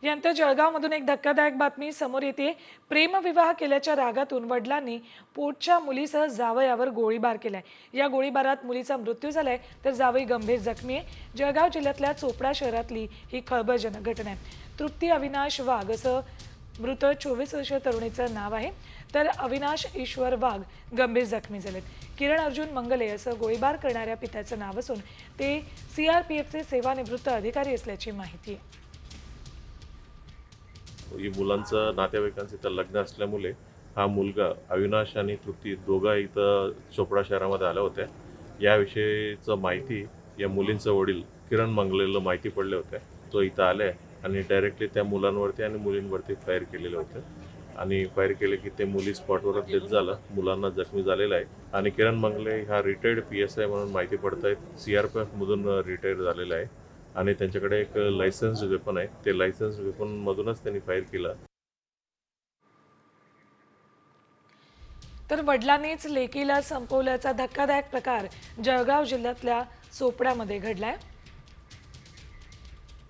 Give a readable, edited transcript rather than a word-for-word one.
यानंतर जळगावमधून एक धक्कादायक बातमी समोर येते। प्रेमविवाह केल्याच्या रागातून वडिलांनी पोटच्या मुलीसह जावयावर गोळीबार केलाय। या गोळीबारात मुलीचा मृत्यू झालाय तर जावई गंभीर जखमी आहे। जळगाव जिल्ह्यातल्या चोपडा शहरातली ही खळबळजनक घटना आहे। तृप्ती अविनाश वाघ असं मृत 24 वर्षीय तरुणीचं नाव आहे, तर अविनाश ईश्वर वाघ गंभीर जखमी झालेत। किरण अर्जुन मंगले असं गोळीबार करणाऱ्या पित्याचं नाव असून ते सीआरपीएफचे सेवानिवृत्त अधिकारी असल्याची माहिती आहे। ही मुलांचं नातेवाईकांचं इथं लग्न असल्यामुळे हा मुलगा अविनाश आणि तृप्ती दोघा इथं चोपडा शहरामध्ये आल्या होत्या। याविषयीचं माहिती या मुलींचं वडील किरण मंगलेला माहिती पडले होते। तो इथं आले आणि डायरेक्टली त्या मुलांवरती आणि मुलींवरती फायर केलेले होते आणि फायर केले की ते मुली स्पॉटवरच डेथ झालं, मुलांना जखमी झालेला आहे। आणि किरण मंगले हा रिटायर्ड PSI म्हणून माहिती पडत आहेत, CRPF मधून रिटायर झालेला आहे आणि त्यांच्याकडे एक लायसन्स वेपन आहे। ते लायसन्स वेपन मधूनच त्यांनी फायर केलं। तर वडिलांनीच लेकीला संपवल्याचा धक्कादायक प्रकार जळगाव जिल्ह्यातल्या चोपड्यामध्ये घडलाय।